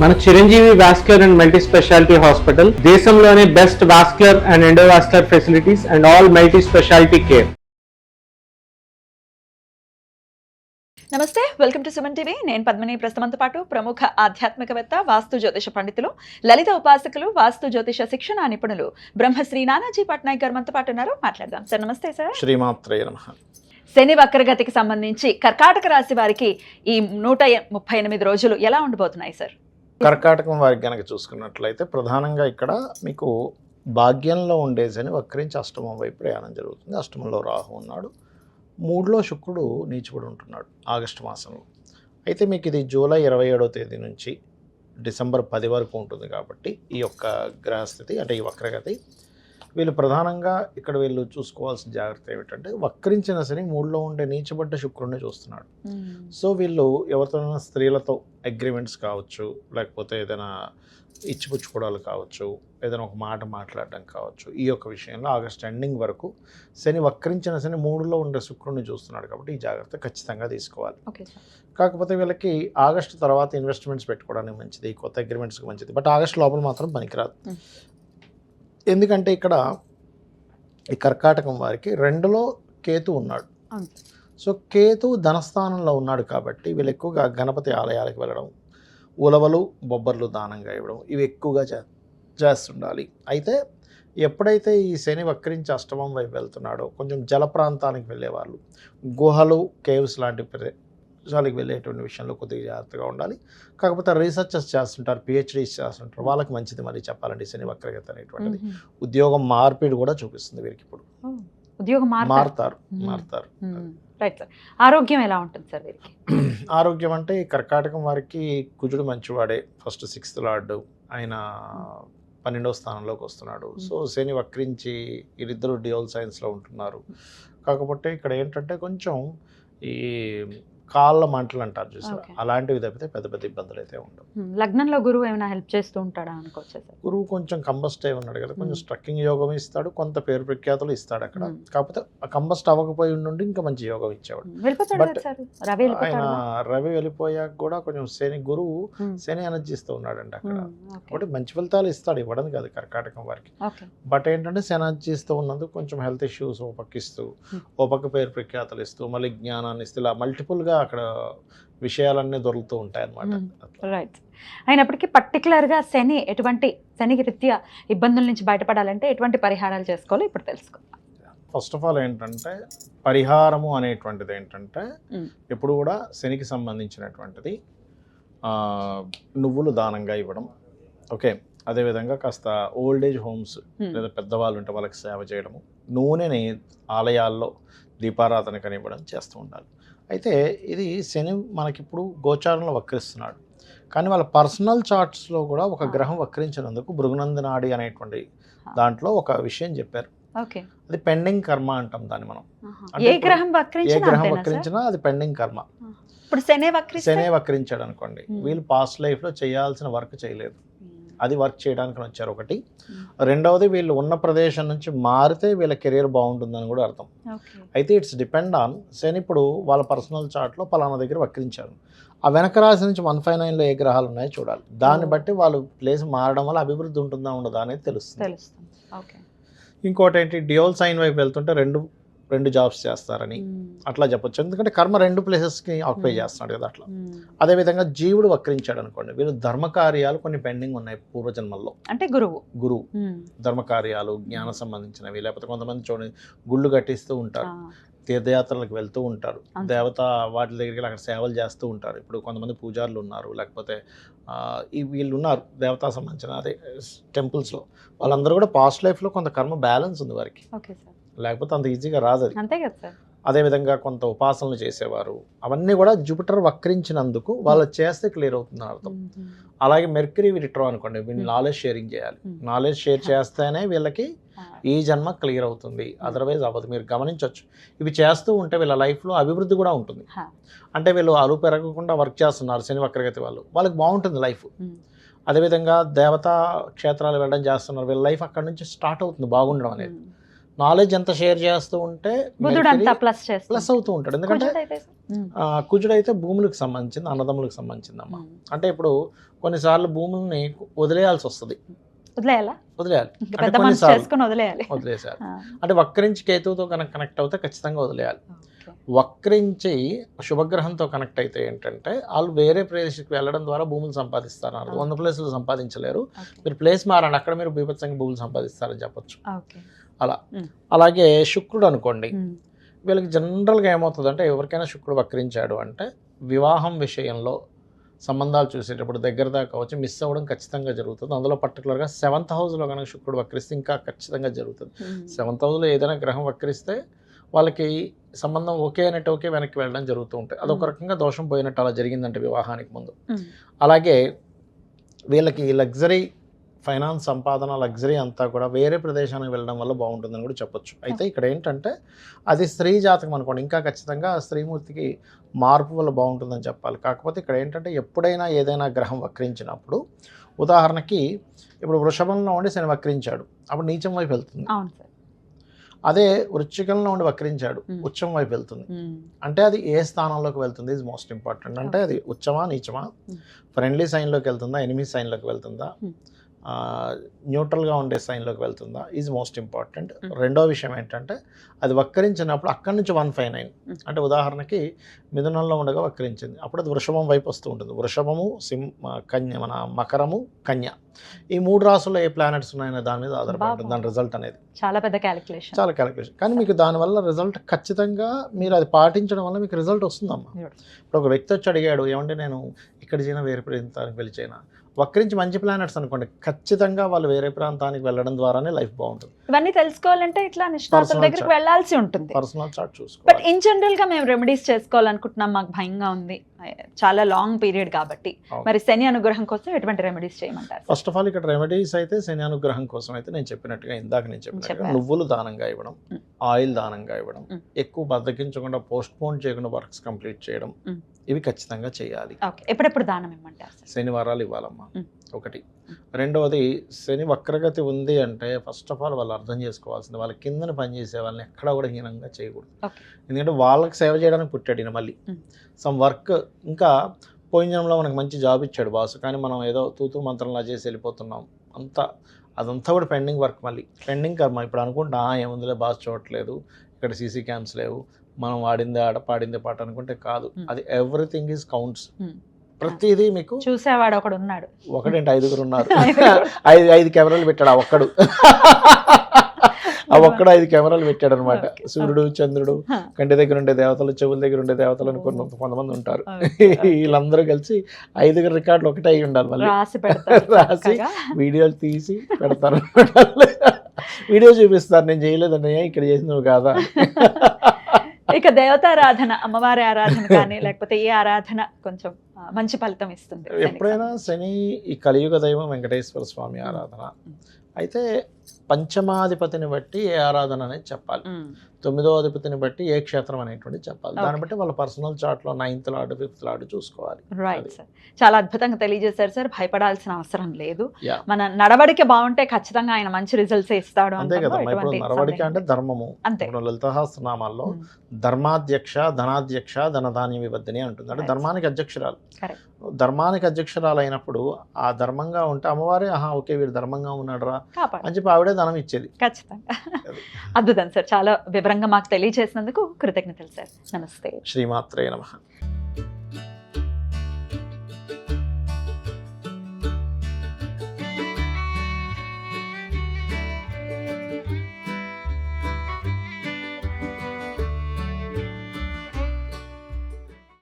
మన Chiranjeevi vascular and multi speciality hospital దేశంలోనే best vascular and endovascular facilities and all multi speciality care. Namaste, welcome to Suman TV. నేను పద్మిని. ప్రస్తుతంతో పాటు ప్రముఖ ఆధ్యాత్మికవేత్త, వాస్తు జ్యోతిష పండితులు, లలిత ఉపాసకులు, వాస్తు జ్యోతిష శిక్షణ నిపుణులు బ్రహ్మశ్రీ నానాజీ పట్నాయక్ గారు మనతో పాటు ఉన్నారు. మాట్లాడదాం సార్. నమస్తే సార్. శ్రీమాత్రే నమః. శని వక్రగతికి సంబంధించి కర్కాటక రాశి వారికి ఈ 138 రోజులు ఎలా ఉండబోతున్నాయి సార్? కర్కాటకం వారికి కనుక చూసుకున్నట్లయితే ప్రధానంగా ఇక్కడ మీకు భాగ్యంలో ఉండే శని వక్రించి అష్టమం వైపు ప్రయాణం జరుగుతుంది. అష్టమంలో రాహు ఉన్నాడు, 3లో శుక్రుడు నీచుబడి ఉంటున్నాడు ఆగస్టు మాసంలో. అయితే మీకు ఇది జూలై 27వ తేదీ నుంచి డిసెంబర్ 10 వరకు ఉంటుంది. కాబట్టి ఈ యొక్క గ్రహస్థితి అంటే ఈ వక్రగతి వీళ్ళు ప్రధానంగా ఇక్కడ వీళ్ళు చూసుకోవాల్సిన జాగ్రత్త ఏమిటంటే వక్రించిన శని 3లో ఉండే నీచబడ్డ శుక్రుడిని చూస్తున్నాడు. సో వీళ్ళు ఎవరితోనైనా స్త్రీలతో అగ్రిమెంట్స్ కావచ్చు, లేకపోతే ఏదైనా ఇచ్చిపుచ్చుకోవడాలు కావచ్చు, ఏదైనా ఒక మాట మాట్లాడడం కావచ్చు. ఈ యొక్క విషయంలో ఆగస్ట్ ఎండింగ్ వరకు శని వక్రించిన శని 3లో ఉండే శుక్రుడిని చూస్తున్నాడు. కాబట్టి ఈ జాగ్రత్త ఖచ్చితంగా తీసుకోవాలి. కాకపోతే వీళ్ళకి ఆగస్టు తర్వాత ఇన్వెస్ట్మెంట్స్ పెట్టుకోవడానికి మంచిది, కొత్త అగ్రిమెంట్స్కి మంచిది. బట్ ఆగస్ట్ లోపల మాత్రం పనికిరాదు. ఎందుకంటే ఇక్కడ ఈ కర్కాటకం వారికి 2లో కేతు ఉన్నాడు. సో కేతు ధనస్థానంలో ఉన్నాడు కాబట్టి వీళ్ళు ఎక్కువగా గణపతి ఆలయాలకు వెళ్ళడం, ఉలవలు బొబ్బర్లు దానంగా ఇవ్వడం ఇవి ఎక్కువగా చేస్తుండాలి. అయితే ఎప్పుడైతే ఈ శని వక్రించి అష్టమం వైపు వెళ్తున్నాడో కొంచెం జల ప్రాంతానికి వెళ్ళేవాళ్ళు, గుహలు, కేవ్స్ లాంటి ప్రదేశాలకు వెళ్ళేటువంటి విషయంలో కొద్దిగా జాగ్రత్తగా ఉండాలి. కాకపోతే రీసెర్చెస్ చేస్తుంటారు, పిహెచ్డీస్ చేస్తుంటారు, వాళ్ళకి మంచిది. మరి చెప్పాలంటే శని వక్రగతి అనేటువంటిది ఉద్యోగం మార్పిడి కూడా చూపిస్తుంది వీరికి. ఇప్పుడు ఉద్యోగం మారుతారు. Right sir. ఆరోగ్యం ఎలా ఉంటుంది సార్ వీరికి? ఆరోగ్యం అంటే ఈ కర్కాటకం వారికి కుజుడు మంచివాడే, ఫస్ట్ 6th లార్డు, ఆయన 12వ స్థానంలోకి వస్తున్నాడు. సో శని వక్రించి వీరిద్దరూ డ్యూయల్ సైన్స్లో ఉంటున్నారు. కాకపోతే ఇక్కడ ఏంటంటే కొంచెం ఈ కాళ్ళ మంటలు అంటారు చూసారు, అలాంటివి తప్పితే పెద్ద పెద్ద ఇబ్బందులు అయితే ఉండవు. లగ్నంలో గురువు ఏమైనా హెల్ప్ చేస్తూ ఉంటాడా అనుకోవచ్చు? గురువు కొంచెం కంబస్ట్ అయి ఉన్నాడు కదా, కొంచెం స్ట్రక్కింగ్ యోగం ఇస్తాడు, కొంత పేరు ప్రఖ్యాతులు ఇస్తాడు అక్కడ. కాకపోతే ఆ కంబస్ట్ అవ్వకపోయి ఉండి ఇంకా మంచి యోగం ఇచ్చేవాడు. బట్ ఆయన రవి వెళ్ళిపోయాక కూడా కొంచెం శని గురువు శని ఎనర్జీస్తూ ఉన్నాడండి అక్కడ. కాబట్టి మంచి ఫలితాలు ఇస్తాడు, ఇవ్వడం కాదు కర్కాటకం వారికి. బట్ ఏంటంటే శని ఎనర్జీస్తూ ఉన్నందుకు కొంచెం హెల్త్ ఇష్యూస్ ఓ పక్క ఇస్తూ, ఓ పక్క పేరు ప్రఖ్యాతులు ఇస్తూ, మళ్ళీ జ్ఞానాన్ని ఇస్తూ, ఇలా మల్టిపుల్గా అక్కడ విషయాలన్నీ దొరుకుతూ ఉంటాయి అన్నమాట. రైట్. అయినప్పటికీ పర్టికులర్గా ఎటువంటి శని రీత్యా ఇబ్బందుల నుంచి బయటపడాలంటే ఎటువంటి పరిహారాలు చేసుకోవాలో ఇప్పుడు తెలుసుకుందాం. ఫస్ట్ ఆఫ్ ఆల్ ఏంటంటే పరిహారము అనేటువంటిది ఏంటంటే ఎప్పుడు కూడా శనికి సంబంధించినటువంటిది నువ్వులు దానంగా ఇవ్వడం. ఓకే. అదేవిధంగా కాస్త ఓల్డ్ ఏజ్ హోమ్స్ లేదా పెద్దవాళ్ళు ఉంటే వాళ్ళకి సేవ చేయడము, నూనెని ఆలయాల్లో దీపారాధన కనివ్వడం చేస్తూ ఉండాలి. అయితే ఇది శని మనకిప్పుడు గోచారంలో వక్రిస్తున్నాడు, కానీ వాళ్ళ పర్సనల్ చార్ట్స్లో కూడా ఒక గ్రహం వక్రించినందుకు భృగునందనాడి అనేటువంటి దాంట్లో ఒక విషయం చెప్పారు. అది పెండింగ్ కర్మ అంటాం దాన్ని మనం. ఏ గ్రహం వక్రించినా అది పెండింగ్ కర్మ. శనే వక్రించాడు అనుకోండి, వీళ్ళు పాస్ట్ లైఫ్లో చేయాల్సిన వర్క్ చేయలేదు, అది వర్క్ చేయడానికి వచ్చారు ఒకటి. రెండవది వీళ్ళు ఉన్న ప్రదేశం నుంచి మారితే వీళ్ళ కెరీర్ బాగుంటుందని కూడా అర్థం. అయితే ఇట్స్ డిపెండ్ ఆన్ శని. ఇప్పుడు వాళ్ళ పర్సనల్ చార్ట్లో పలానా దగ్గర వక్రించారు, ఆ వెనక రాశి నుంచి 159లో ఏ గ్రహాలు ఉన్నాయో చూడాలి. దాన్ని బట్టి వాళ్ళు ప్లేస్ మారడం వల్ల అభివృద్ధి ఉంటుందా ఉండదా అనేది తెలుస్తుంది. ఇంకోటి ఏంటి, డ్యూయల్ సైన్ వైపు వెళ్తుంటే రెండు జాబ్స్ చేస్తారని అట్లా చెప్పొచ్చు. ఎందుకంటే కర్మ 2 ప్లేసెస్కి ఆక్యుపై చేస్తున్నాడు కదా అట్లా. అదేవిధంగా జీవుడు వక్రించాడు అనుకోండి, వీళ్ళు ధర్మకార్యాలు కొన్ని పెండింగ్ ఉన్నాయి పూర్వజన్మల్లో. అంటే గురువు ధర్మకార్యాలు, జ్ఞాన సంబంధించినవి, లేకపోతే కొంతమంది చూడండి గుళ్ళు కట్టిస్తూ ఉంటారు, తీర్థయాత్రలకు వెళ్తూ ఉంటారు, దేవత వాటి దగ్గరికి అక్కడ సేవలు చేస్తూ ఉంటారు. ఇప్పుడు కొంతమంది పూజారులు ఉన్నారు, లేకపోతే వీళ్ళు ఉన్నారు దేవతా సంబంధించిన అదే టెంపుల్స్లో. వాళ్ళందరూ కూడా పాస్ట్ లైఫ్లో కొంత కర్మ బ్యాలెన్స్ ఉంది వారికి, లేకపోతే అంత ఈజీగా రాదు అది. అంతే కదా సార్. అదేవిధంగా కొంత ఉపాసనలు చేసేవారు, అవన్నీ కూడా జూపిటర్ వక్రించినందుకు వాళ్ళు చేస్తే క్లియర్ అవుతుంది అర్థం. అలాగే మెర్క్యూరీ రిట్రో అనుకోండి, వీళ్ళు నాలెడ్జ్ షేరింగ్ చేయాలి. నాలెడ్జ్ షేర్ చేస్తేనే వీళ్ళకి ఈ జన్మ క్లియర్ అవుతుంది, అదర్వైజ్ అవ్వదు. మీరు గమనించవచ్చు, ఇవి చేస్తూ ఉంటే వీళ్ళ లైఫ్లో అభివృద్ధి కూడా ఉంటుంది. అంటే వీళ్ళు అరువు పెరగకుండా వర్క్ చేస్తున్నారు శని వక్రగతి వాళ్ళకి బాగుంటుంది లైఫ్. అదేవిధంగా దేవతా క్షేత్రాలు వెళ్ళడం చేస్తున్నారు, వీళ్ళ లైఫ్ అక్కడ నుంచి స్టార్ట్ అవుతుంది బాగుండడం అనేది. నాలెడ్జ్ ఎంత షేర్ చేస్తూ ఉంటే బుధుడు అంతా ప్లస్ ప్లస్ అవుతూ ఉంటాడు. ఎందుకంటే కుజుడైతే భూములకు సంబంధించింది, అన్నదమ్ములకు సంబంధించింది అమ్మ. అంటే ఇప్పుడు కొన్నిసార్లు భూముల్ని వదిలేయాల్సి వస్తుంది, వదిలేయాలి అంటే కొన్నిసార్లు వదిలేసారు. అంటే వక్రించి కేతువుతో కనెక్ట్ అవుతే ఖచ్చితంగా వదిలేయాలి. వక్రించి శుభగ్రహంతో కనెక్ట్ అయితే ఏంటంటే వాళ్ళు వేరే ప్రదేశకు వెళ్ళడం ద్వారా భూములు సంపాదిస్తారు. 100 ప్లేసులు సంపాదించలేరు, మీరు ప్లేస్ మారండి, అక్కడ మీరు బీభత్సంగా భూములు సంపాదిస్తారని చెప్పొచ్చు. అలా అలాగే శుక్రుడు అనుకోండి, వీళ్ళకి జనరల్గా ఏమవుతుంది అంటే ఎవరికైనా శుక్రుడు వక్రించాడు అంటే వివాహం విషయంలో సంబంధాలు చూసేటప్పుడు దగ్గర దాకా వచ్చి మిస్ అవ్వడం ఖచ్చితంగా జరుగుతుంది. అందులో పర్టికులర్గా 7th హౌస్లో కనుక శుక్రుడు వక్రిస్తే ఇంకా ఖచ్చితంగా జరుగుతుంది. 7th హౌస్లో ఏదైనా గ్రహం వక్రిస్తే వాళ్ళకి సంబంధం ఓకే అనేట్టు ఓకే వెనక్కి వెళ్ళడం జరుగుతూ ఉంటుంది. అదొక రకంగా దోషం పోయినట్టు అలా జరిగిందంటే వివాహానికి ముందు. అలాగే వీళ్ళకి లగ్జరీ ఫైనాన్స్ సంపాదన లగ్జరీ అంతా కూడా వేరే ప్రదేశానికి వెళ్ళడం వల్ల బాగుంటుందని కూడా చెప్పొచ్చు. అయితే ఇక్కడ ఏంటంటే అది స్త్రీ జాతకం అనుకోండి, ఇంకా ఖచ్చితంగా స్త్రీమూర్తికి మార్పు వల్ల బాగుంటుందని చెప్పాలి. కాకపోతే ఇక్కడ ఏంటంటే ఎప్పుడైనా ఏదైనా గ్రహం వక్రించినప్పుడు, ఉదాహరణకి ఇప్పుడు వృషభంలో ఉండి శని వక్రించాడు, అప్పుడు నీచం వైపు వెళ్తుంది. అదే వృశ్చికంలో ఉండి వక్రించాడు, ఉచ్చం వైపు వెళ్తుంది. అంటే అది ఏ స్థానంలోకి వెళ్తుంది ఈజ్ మోస్ట్ ఇంపార్టెంట్. అంటే అది ఉచ్చమా నీచమా, ఫ్రెండ్లీ సైన్లోకి వెళ్తుందా, ఎనిమీ సైన్లోకి వెళ్తుందా, న్యూట్రల్గా ఉండే సైన్లోకి వెళ్తుందా ఈజ్ మోస్ట్ ఇంపార్టెంట్. రెండో విషయం ఏంటంటే అది వక్రించినప్పుడు అక్కడి నుంచి 159, అంటే ఉదాహరణకి మిథునంలో ఉండగా వక్రించింది, అప్పుడు అది వృషభం వైపు వస్తూ ఉంటుంది. వృషభము, కన్య, మన మకరము, కన్య, ఈ 3 రాసుల్లో ఏ ప్లానెట్స్ ఉన్నాయనే దాని మీద ఆధారపడుతుంది దాని రిజల్ట్ అనేది. చాలా పెద్ద క్యాలిక్యులేషన్, చాలా క్యాలిక్యులేషన్. కానీ మీకు దానివల్ల రిజల్ట్ ఖచ్చితంగా మీరు అది పాటించడం వల్ల మీకు రిజల్ట్ వస్తుందమ్మా. ఇప్పుడు ఒక వ్యక్తి వచ్చి అడిగాడు, ఏమంటే నేను ఇక్కడ చేయనా వేరే ప్రాంతానికి వెళ్ళి చేయనా, వక్రించి మంచి ప్లానెట్స్ అనుకోండి, ఖచ్చితంగా వాళ్ళు వేరే ప్రాంతానికి వెళ్ళడం ద్వారానే లైఫ్ బాగుంటుంది. ఇవన్నీ తెలుసుకోవాలంటే ఇట్లా నిష్ణాతుల దగ్గరికి వెళ్ళాల్సి ఉంటుంది. పర్సనల్ చార్ట్ చూసుకోవాలి. బట్ ఇన్ జనరల్ గా మేము రెమెడీస్ చేసుకోవాలనుకుంటున్నాం, మాకు భయంగా ఉంది, చాలా లాంగ్ పీరియడ్ కాబట్టి, మరి శని అనుగ్రహం కోసం ఎటువంటి రెమెడీస్ చేయమంటారు? ఫస్ట్ ఆఫ్ ఆల్ ఇక్కడ రెమెడీస్ అయితే శని అనుగ్రహం కోసం అయితే నేను చెప్పినట్టుగా నువ్వులు దానంగా ఇవ్వడం, ఆయిల్ దానంగా ఇవ్వడం, ఎక్కువ బద్దకించకుండా పోస్ట్ పోన్ చేయకుండా వర్క్స్ కంప్లీట్ చేయడం, ఇవి ఖచ్చితంగా చేయాలి. ఎప్పుడెప్పుడు దానం ఇవ్వమంటారు? శనివారాలు ఇవ్వాలమ్మా ఒకటి. రెండవది శని వక్రగతి ఉంది అంటే ఫస్ట్ ఆఫ్ ఆల్ వాళ్ళు అర్థం చేసుకోవాల్సింది, వాళ్ళ కిందని పనిచేసే వాళ్ళని ఎక్కడా కూడా హీనంగా చేయకూడదు. ఎందుకంటే వాళ్ళకి సేవ చేయడానికి పుట్టాడు ఈయన. మళ్ళీ సమ్ వర్క్, ఇంకా పోయిన జన్మలో మనకు మంచి జాబ్ ఇచ్చాడు బాస్, కానీ మనం ఏదో తూతూ మంత్రంలా చేసి వెళ్ళిపోతున్నాం, అదంతా కూడా పెండింగ్ వర్క్, మళ్ళీ పెండింగ్ కర్మ. ఇప్పుడు అనుకుంటా ఏముందిలే బాస్ చూడట్లేదు, ఇక్కడ సీసీ క్యామ్స్ లేవు, మనం వాడిందే ఆడ పాడిందే పాట అనుకుంటే కాదు, అది ఎవ్రీథింగ్ ఈజ్ కౌంట్స్. ప్రతిదీ మీకు చూసేవాడు ఒకడు ఉన్నాడు, ఒకటేంటి 5 ఉన్నారు, 5 కెమెరాలు పెట్టాడు ఆ ఒక్కడు. ఆ ఒక్కడు 5 కెమెరాలు పెట్టాడు అనమాట. సూర్యుడు, చంద్రుడు, కంటి దగ్గర ఉండే దేవతలు, చెవుల దగ్గర ఉండే దేవతలు అని కొంతమంది ఉంటారు. వీళ్ళందరూ కలిసి 5 రికార్డులు ఒకటే అయి ఉండాలి. మళ్ళీ రాసి వీడియోలు తీసి పెడతారు, వీడియో చూపిస్తారు, నేను చేయలేదన్నయ్య ఇక్కడ చేసి నువ్వు కాదా. ఇక దేవతారాధన, అమ్మవారి ఆరాధన కానీ లేకపోతే ఏ ఆరాధన కొంచెం మంచి ఫలితం ఇస్తుంది? ఎప్పుడైనా శని ఈ కలియుగ దైవం వెంకటేశ్వర స్వామి ఆరాధన అయితే పంచమాధిపతిని బట్టి ఏ ఆరాధన అనేది చెప్పాలి, 9వ అధిపతిని బట్టి ఏ క్షేత్రం అనేటువంటి చెప్పాలి. దాన్ని బట్టి వాళ్ళ పర్సనల్ చార్ట్లో 9th లార్డ్ 5th లార్డ్ చూసుకోవాలి. రైట్ సార్, చాలా అద్భుతంగా తెలియజేశారు సార్. భయపడాల్సిన అవసరం లేదు, మన నడవడిక బాగుంటే ఖచ్చితంగా ఆయన మంచి రిజల్ట్స్ ఇస్తాడు. అంతే కదా. ఇప్పుడు నడవడిక అంటే ధర్మము. ఇప్పుడు లలిత సహస్రనామాల్లో ధర్మాధ్యక్ష, ధనాధ్యక్ష, ధనధాన్య వివర్ధిని అంటుంది. అంటే ధర్మానికి అధ్యక్షురాలు. ధర్మానికి అధ్యక్షురాలు అయినప్పుడు ఆ ధర్మంగా ఉంటే అమ్మవారే ఓకే వీడు ధర్మంగా ఉన్నాడు రా అని చెప్పి ఆవిడే ధనం ఇచ్చేది. ఖచ్చితంగా. అద్భుతం సార్, చాలా వివరంగా మాకు తెలియజేసినందుకు కృతజ్ఞతలు సార్. నమస్తే. శ్రీమాత్రే నమః.